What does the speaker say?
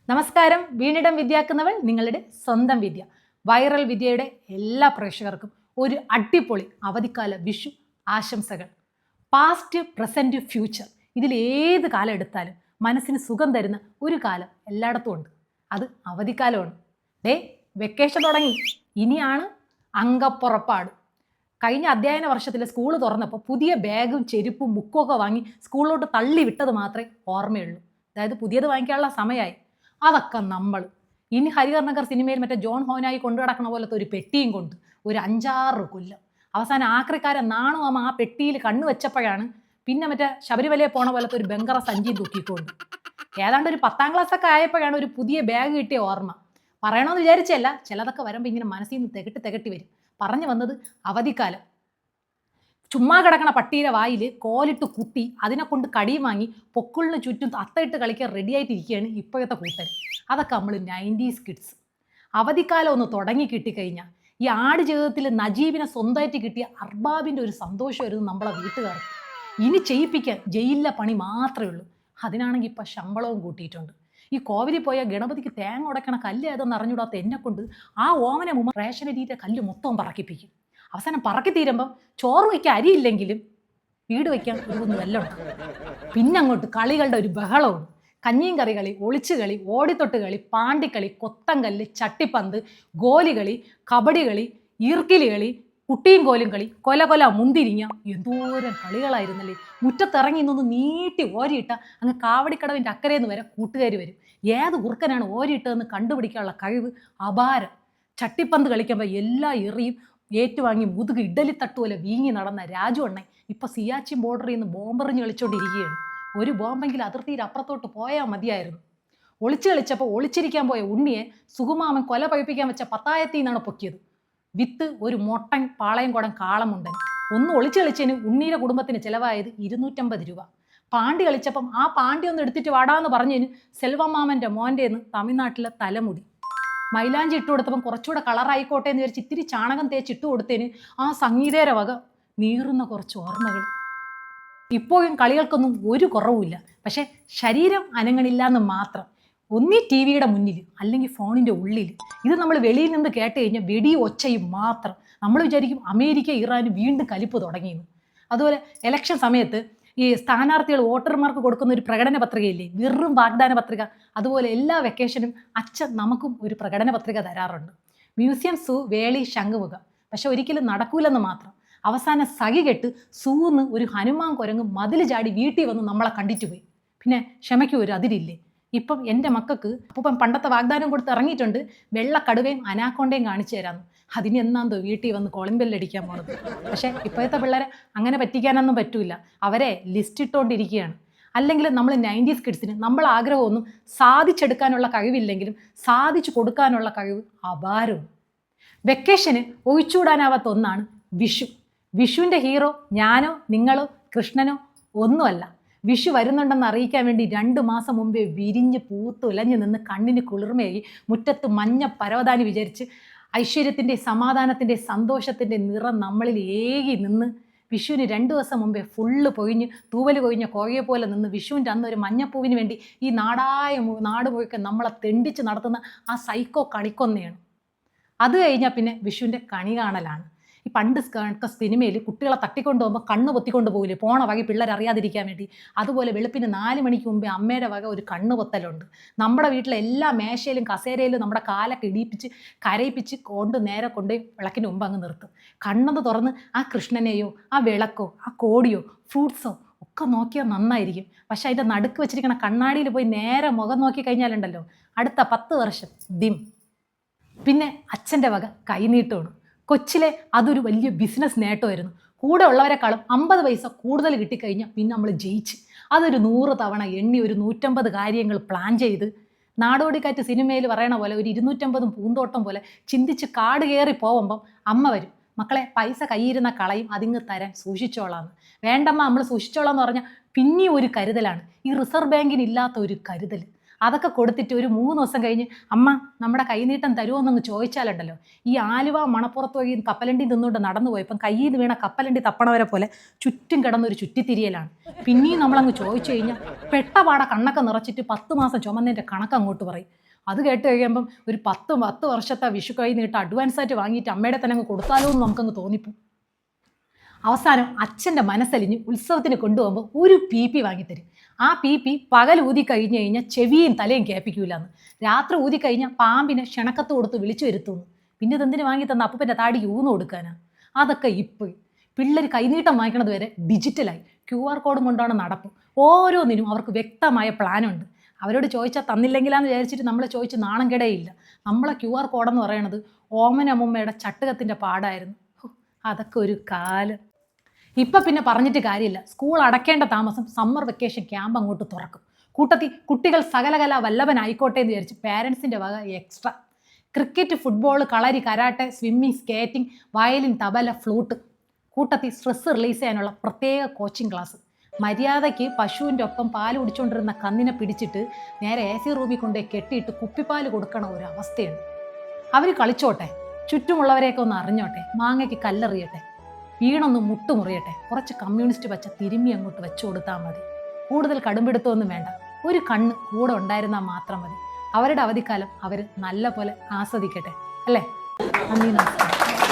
നമസ്കാരം. വീണിടം വിദ്യാക്കുന്നവൾ നിങ്ങളുടെ സ്വന്തം വിദ്യ. വൈറൽ വിദ്യയുടെ എല്ലാ പ്രേക്ഷകർക്കും ഒരു അടിപൊളി അവധിക്കാല വിഷു ആശംസകൾ. പാസ്റ്റ്, പ്രസന്റ്, ഫ്യൂച്ചർ ഇതിൽ ഏത് കാലം എടുത്താലും മനസ്സിന് സുഖം തരുന്ന ഒരു കാലം എല്ലായിടത്തും ഉണ്ട്. അത് അവധിക്കാലമാണ്. വെക്കേഷൻ തുടങ്ങി, ഇനിയാണ് അങ്കപ്പുറപ്പാട്. കഴിഞ്ഞ അധ്യയന വർഷത്തിൽ സ്കൂൾ തുറന്നപ്പോൾ പുതിയ ബാഗും ചെരുപ്പും ബുക്കും ഒക്കെ വാങ്ങി സ്കൂളിലോട്ട് തള്ളി വിട്ടത് മാത്രമേ ഓർമ്മയുള്ളൂ. അതായത് പുതിയത് വാങ്ങിക്കാനുള്ള സമയമായി. അതൊക്കെ നമ്മൾ ഇനി ഹരിഹർനഗർ സിനിമയിൽ മറ്റേ ജോൺ ഹോനായി കൊണ്ടു നടക്കണ പോലത്തെ ഒരു പെട്ടിയും കൊണ്ട് ഒരു 5-6 കൊല്ലം അവസാനം ആക്രിക്കാരൻ നാണുമാമ ആ പെട്ടിയിൽ കണ്ണു വെച്ചപ്പോഴാണ് പിന്നെ മറ്റേ ശബരിമലയെ പോണ പോലത്തെ ഒരു ബംഗറ സഞ്ചി തൂക്കിക്കൊണ്ട് ഏതാണ്ട് ഒരു 10ാം ക്ലാസ്സൊക്കെ ആയപ്പോഴാണ് ഒരു പുതിയ ബാഗ് കിട്ടിയ ഓർമ്മ. പറയണമെന്ന് വിചാരിച്ചല്ല, ചിലതൊക്കെ വരുമ്പോൾ ഇങ്ങനെ മനസ്സിൽ നിന്ന് തികട്ടി വരും. പറഞ്ഞു വന്നത് അവധിക്കാലം. ചുമ്മാ കിടക്കണ പട്ടിയുടെ വായിൽ കോലിട്ട് കുത്തി അതിനെ കൊണ്ട് കടിയും വാങ്ങി പൊക്കിളിന് ചുറ്റും അത്തയിട്ട് കളിക്കാൻ റെഡിയായിട്ടിരിക്കുകയാണ് ഇപ്പോഴത്തെ കൂട്ടർ. അതൊക്കെ നമ്മൾ 90s കിഡ്സ്. അവധിക്കാലം ഒന്ന് തുടങ്ങി കിട്ടിക്കഴിഞ്ഞാൽ ഈ ആട് ജീവിതത്തിൽ നജീബിനെ സ്വന്തമായിട്ട് കിട്ടിയ അർബാബിൻ്റെ ഒരു സന്തോഷമായിരുന്നു നമ്മളെ വീട്ടുകാർ. ഇനി ചെയ്യിപ്പിക്കാൻ ജയിലിലെ പണി മാത്രമേ ഉള്ളൂ. അതിനാണെങ്കിൽ ഇപ്പം ശമ്പളവും കൂട്ടിയിട്ടുണ്ട്. ഈ കോവിലിൽ പോയ ഗണപതിക്ക് തേങ്ങ ഉടക്കണ കല്ല് ഏതെന്ന് അറിഞ്ഞൂടാത്ത എന്നെ കൊണ്ട് ആ ഓമന മുമ്പ് റേഷനരിയുടെ കല്ല് മൊത്തം പറക്കിപ്പിക്കും. അവസാനം പറക്കി തീരുമ്പം ചോറ് വയ്ക്കാൻ അരിയില്ലെങ്കിലും വീട് വയ്ക്കാൻ ഒരു വെല്ലമുണ്ട്. പിന്നെ അങ്ങോട്ട് കളികളുടെ ഒരു ബഹളവും. കഞ്ഞിയും കറി കളി, ഒളിച്ചുകളി, ഓടിത്തൊട്ട് കളി, പാണ്ടിക്കളി, കൊത്തങ്കല്ല്, ചട്ടിപ്പന്ത്, ഗോലികളി, കബഡി കളി, ഈർക്കിലി കളി, കുട്ടിയും കോലും കളി, കൊല മുന്തിരിങ്ങ, എന്തോരം കളികളായിരുന്നല്ലേ. മുറ്റത്തിറങ്ങി ഇന്നൊന്ന് നീട്ടി ഓരിയിട്ട അങ്ങ് കാവടിക്കടവിൻ്റെ അക്കരയെന്ന് വരെ കൂട്ടുകാർ വരും. ഏത് കുറുക്കനാണ് ഓരിയിട്ടതെന്ന് കണ്ടുപിടിക്കാനുള്ള കഴിവ് അപാരം. ചട്ടിപ്പന്ത് കളിക്കുമ്പോൾ എല്ലാ എറിയും ഏറ്റുവാങ്ങി മുതുക് ഇഡലിത്തട്ട് പോലെ വീങ്ങി നടന്ന രാജു അണ്ണൻ ഇപ്പം സിയാച്ചിൻ ബോർഡറിൽ നിന്ന് ബോംബെറിഞ്ഞ് കളിച്ചുകൊണ്ടിരിക്കുകയാണ്. ഒരു ബോംബെങ്കിൽ അതിർത്തിയിൽ അപ്പുറത്തോട്ട് പോയാൽ മതിയായിരുന്നു. ഒളിച്ചു കളിച്ചപ്പോൾ ഒളിച്ചിരിക്കാൻ പോയ ഉണ്ണിയെ സുകുമാമൻ കൊല പഴിപ്പിക്കാൻ വെച്ച പത്തായത്തിൽ നിന്നാണ് പൊക്കിയത്. വിത്ത് ഒരു മൊട്ടൻ പാളയം കുടം കാളമുണ്ടൻ. ഒന്ന് ഒളിച്ചു കളിച്ചതിന് ഉണ്ണിയുടെ കുടുംബത്തിന് ചിലവായത് 250 രൂപ. പാണ്ടി കളിച്ചപ്പം ആ പാണ്ടി ഒന്ന് എടുത്തിട്ട് വാടാന്ന് പറഞ്ഞതിന് സെൽവമാമൻ്റെ മോൻ്റെന്ന് തമിഴ്നാട്ടിലെ തലമുടി. മൈലാഞ്ചി ഇട്ട് കൊടുത്തപ്പം കുറച്ചുകൂടെ കളറായിക്കോട്ടെ എന്ന് വിചാരിച്ച് ഇത്തിരി ചാണകം തേച്ചിട്ട് കൊടുത്തതിന് ആ സംഗീതേര വക നീറുന്ന കുറച്ച് ഓർമ്മകൾ. ഇപ്പോഴും കളികൾക്കൊന്നും ഒരു കുറവുമില്ല. പക്ഷേ ശരീരം അനങ്ങണില്ല എന്ന് മാത്രം. ഒന്നീ ടി വിയുടെ മുന്നിൽ അല്ലെങ്കിൽ ഫോണിൻ്റെ ഉള്ളിൽ. ഇത് നമ്മൾ വെളിയിൽ നിന്ന് കേട്ട് കഴിഞ്ഞാൽ വെടിയും ഒച്ചയും മാത്രം. നമ്മൾ വിചാരിക്കും അമേരിക്ക ഇറാൻ വീണ്ടും കലിപ്പ് തുടങ്ങിയെന്ന്. അതുപോലെ ഇലക്ഷൻ സമയത്ത് ഈ സ്ഥാനാർത്ഥികൾ വോട്ടർമാർക്ക് കൊടുക്കുന്ന ഒരു പ്രകടന പത്രികയില്ലേ, വെറും വാഗ്ദാന പത്രിക. അതുപോലെ എല്ലാ വെക്കേഷനും അച്ഛൻ നമുക്കും ഒരു പ്രകടന പത്രിക തരാറുണ്ട്. മ്യൂസിയം, സൂ, വേളി, ശംഖുമുഖം. പക്ഷെ ഒരിക്കലും നടക്കൂലെന്ന് മാത്രം. അവസാനം സഖി കെട്ട് സൂന്ന് ഒരു ഹനുമാൻ കുരങ്ങ് മതിൽ ചാടി വീട്ടിൽ വന്ന് നമ്മളെ കണ്ടിട്ട് പോയി. പിന്നെ ക്ഷമയ്ക്ക് ഒരു അതിരില്ലേ. ഇപ്പം എൻ്റെ മക്കൾക്ക് അപ്പം പണ്ടത്തെ വാഗ്ദാനം കൊടുത്ത് ഇറങ്ങിയിട്ടുണ്ട്, വെള്ളക്കടുവയും അനാക്കൊണ്ടയും കാണിച്ചു തരാമെന്ന്. അതിന് എന്നാന്തോ വീട്ടിൽ വന്ന് കോളിംബെല്ലടിക്കാൻ പോണത്. പക്ഷേ ഇപ്പോഴത്തെ പിള്ളേരെ അങ്ങനെ പറ്റിക്കാനൊന്നും പറ്റൂല. അവരെ ലിസ്റ്റ് ഇട്ടുകൊണ്ടിരിക്കുകയാണ്. അല്ലെങ്കിൽ നമ്മൾ 90s കിഡ്സിന് നമ്മൾ ആഗ്രഹമൊന്നും സാധിച്ചെടുക്കാനുള്ള കഴിവില്ലെങ്കിലും സാധിച്ചു കൊടുക്കാനുള്ള കഴിവ് അപാരവും. വെക്കേഷന് ഒഴിച്ചുകൂടാനാവാത്ത ഒന്നാണ് വിഷു. വിഷുവിൻ്റെ ഹീറോ ഞാനോ നിങ്ങളോ കൃഷ്ണനോ ഒന്നുമല്ല. വിഷു വരുന്നുണ്ടെന്ന് അറിയിക്കാൻ വേണ്ടി 2 മാസം മുമ്പേ വിരിഞ്ഞ് പൂത്തുലഞ്ഞ് നിന്ന് കണ്ണിന് കുളിർമയായി മുറ്റത്ത് മഞ്ഞ പരവതാനി വിചാരിച്ച് ഐശ്വര്യത്തിൻ്റെ, സമാധാനത്തിൻ്റെ, സന്തോഷത്തിൻ്റെ നിറം നമ്മളിൽ ഏകി നിന്ന് വിഷുവിന് 2 ദിവസം മുമ്പേ ഫുള്ള് പൊഴിഞ്ഞ് തൂവൽ കൊഴിഞ്ഞ കോഴയെ പോലെ നിന്ന് വിഷുവിൻ്റെ അന്ന് ഒരു മഞ്ഞപ്പൂവിന് വേണ്ടി ഈ നാട് മുഴുക്കെ നമ്മളെ തെണ്ടിച്ച് നടത്തുന്ന ആ സൈക്കോ കളിക്കൊന്നയാണ്. അത് കഴിഞ്ഞാൽ പിന്നെ വിഷുവിൻ്റെ കണി കാണലാണ്. ഈ പണ്ട് സിനിമയിൽ കുട്ടികളെ തട്ടിക്കൊണ്ട് പോകുമ്പോൾ കണ്ണ് പൊത്തിക്കൊണ്ട് പോകില്ലേ, പോണ വകി പിള്ളേർ അറിയാതിരിക്കാൻ വേണ്ടി. അതുപോലെ വെളുപ്പിന് 4 മണിക്ക് മുമ്പേ അമ്മയുടെ വക ഒരു കണ്ണ് പൊത്തലുണ്ട്. നമ്മുടെ വീട്ടിലെ എല്ലാ മേശയിലും കസേരയിലും നമ്മുടെ കാലൊക്കെ ഇടിയിപ്പിച്ച് കരയിപ്പിച്ച് നേരെ കൊണ്ടുപോയി വിളക്കിന് മുമ്പ് അങ്ങ് നിർത്തും. കണ്ണത് തുറന്ന് ആ കൃഷ്ണനെയോ ആ വിളക്കോ ആ കോടിയോ ഫ്രൂട്ട്സോ ഒക്കെ നോക്കിയാൽ നന്നായിരിക്കും. പക്ഷെ അതിൻ്റെ നടുക്ക് വെച്ചിരിക്കണ കണ്ണാടിയിൽ പോയി നേരെ മുഖം നോക്കി കഴിഞ്ഞാലുണ്ടല്ലോ അടുത്ത 10 വർഷം ഡിം. പിന്നെ അച്ഛൻ്റെ വക കൈനീട്ടമാണ്. കൊച്ചിലെ അതൊരു വലിയ ബിസിനസ് നേട്ടമായിരുന്നു. കൂടെ ഉള്ളവരെക്കാളും 50 പൈസ കൂടുതൽ കിട്ടിക്കഴിഞ്ഞാൽ പിന്നെ നമ്മൾ ജയിച്ച്. അതൊരു 100 തവണ എണ്ണി ഒരു 150 കാര്യങ്ങൾ പ്ലാൻ ചെയ്ത് നാടോടിക്കാറ്റ് സിനിമയിൽ പറയണ പോലെ ഒരു 250 പൂന്തോട്ടം പോലെ ചിന്തിച്ച് കാട് കയറി പോകുമ്പം അമ്മ വരും, മക്കളെ പൈസ കയ്യിരുന്ന കളയും, അതിങ്ങ് തരാൻ സൂക്ഷിച്ചോളാന്ന്. വേണ്ടമ്മ നമ്മൾ സൂക്ഷിച്ചോളാന്ന് പറഞ്ഞാൽ പിന്നെ ഒരു കരുതലാണ്. ഈ റിസർവ് ബാങ്കിന് ഇല്ലാത്ത ഒരു കരുതൽ. അതൊക്കെ കൊടുത്തിട്ട് ഒരു 3 ദിവസം കഴിഞ്ഞ് അമ്മ നമ്മുടെ കൈനീട്ടം തരുമോ എന്നങ്ങ് ചോദിച്ചാലുണ്ടല്ലോ, ഈ ആലുവ മണപ്പുറത്ത് പോയി കപ്പലണ്ടി തിന്നുകൊണ്ട് നടന്നു പോയപ്പം കയ്യിൽ നിന്ന് വീണ കപ്പലണ്ടി തപ്പണവരെ പോലെ ചുറ്റും കിടന്നൊരു ചുറ്റിത്തിരിയലാണ്. പിന്നെയും നമ്മളങ്ങ് ചോദിച്ചു കഴിഞ്ഞാൽ പെട്ടപാടെ കണ്ണൊക്കെ നിറച്ചിട്ട് 10 മാസം ചുമന്നതിൻ്റെ കണക്ക് അങ്ങോട്ട് പറയും. അത് കേട്ട് കഴിയുമ്പം ഒരു 10 വർഷത്തെ വിഷു കൈനീട്ടം അഡ്വാൻസായിട്ട് വാങ്ങിയിട്ട് അമ്മയുടെ തന്നെ അങ്ങ് കൊടുത്താലോ എന്ന് നമുക്കങ്ങ് തോന്നിപ്പോവും. അവസാനം അച്ഛൻ്റെ മനസ്സലിഞ്ഞ് ഉത്സവത്തിന് കൊണ്ടുപോകുമ്പോൾ ഒരു PP വാങ്ങിത്തരും. ആ PP പകൽ ഊതി കഴിഞ്ഞ് കഴിഞ്ഞാൽ ചെവിയും തലയും കേൾപ്പിക്കൂലെന്ന്, രാത്രി ഊതി കഴിഞ്ഞാൽ പാമ്പിനെ ക്ഷണക്കത്ത് കൊടുത്ത് വിളിച്ചു വരുത്തുന്നു. പിന്നെ ഇതെന്തിന് വാങ്ങി തന്ന അപ്പൻ്റെ താടി ഊന്ന് കൊടുക്കാനാ? അതൊക്കെ ഇപ്പോൾ പിള്ളേർ കൈനീട്ടം വാങ്ങിക്കണത് വരെ ഡിജിറ്റലായി QR കോഡും കൊണ്ടാണ് നടപ്പ്. ഓരോന്നിനും അവർക്ക് വ്യക്തമായ പ്ലാനുണ്ട്. അവരോട് ചോദിച്ചാൽ തന്നില്ലെങ്കിലാന്ന് വിചാരിച്ചിട്ട് നമ്മളെ ചോദിച്ച് നാണം കെടയില്ല. നമ്മളെ QR കോഡെന്ന് പറയണത് ഓമനമ്മൂമ്മയുടെ ചട്ടുകത്തിൻ്റെ പാടായിരുന്നു. അതൊക്കെ ഒരു കാലം. ഇപ്പം പിന്നെ പറഞ്ഞിട്ട് കാര്യമില്ല. സ്കൂൾ അടയ്ക്കേണ്ട താമസം സമ്മർ വെക്കേഷൻ ക്യാമ്പ് അങ്ങോട്ട് തുറക്കും. കൂട്ടത്തിൽ കുട്ടികൾ സകലകല വല്ലഭനായിക്കോട്ടെ എന്ന് വിചാരിച്ച് പാരൻസിൻ്റെ വക extra. Cricket, football, kalari, karate, swimming, skating, violin, tabla, flute. കൂട്ടത്തിൽ സ്ട്രെസ് റിലീസ് ചെയ്യാനുള്ള പ്രത്യേക കോച്ചിങ് ക്ലാസ്. മര്യാദയ്ക്ക് പശുവിൻ്റെ ഒപ്പം പാൽ കുടിച്ചുകൊണ്ടിരുന്ന കന്നിനെ പിടിച്ചിട്ട് നേരെ AC റൂമിൽ കൊണ്ടുപോയി കെട്ടിയിട്ട് കുപ്പിപ്പാൽ കൊടുക്കണ ഒരു അവസ്ഥയുണ്ട്. അവർ കളിച്ചോട്ടെ, ചുറ്റുമുള്ളവരെയൊക്കെ ഒന്ന് അറിഞ്ഞോട്ടെ, മാങ്ങയ്ക്ക് കല്ലെറിയട്ടെ, വീണൊന്ന് മുട്ടുമുറിയട്ടെ, കുറച്ച് കമ്മ്യൂണിസ്റ്റ് പച്ച തിരുമ്മി അങ്ങോട്ട് വെച്ചു കൊടുത്താൽ മതി. കൂടുതൽ കടുംപിടുത്തമൊന്നും വേണ്ട. ഒരു കണ്ണ് കൂടെ ഉണ്ടായിരുന്നാൽ മാത്രം മതി. അവരുടെ അവധിക്കാലം അവർ നല്ല പോലെ ആസ്വദിക്കട്ടെ, അല്ലേ? നന്ദി, നമസ്കാരം.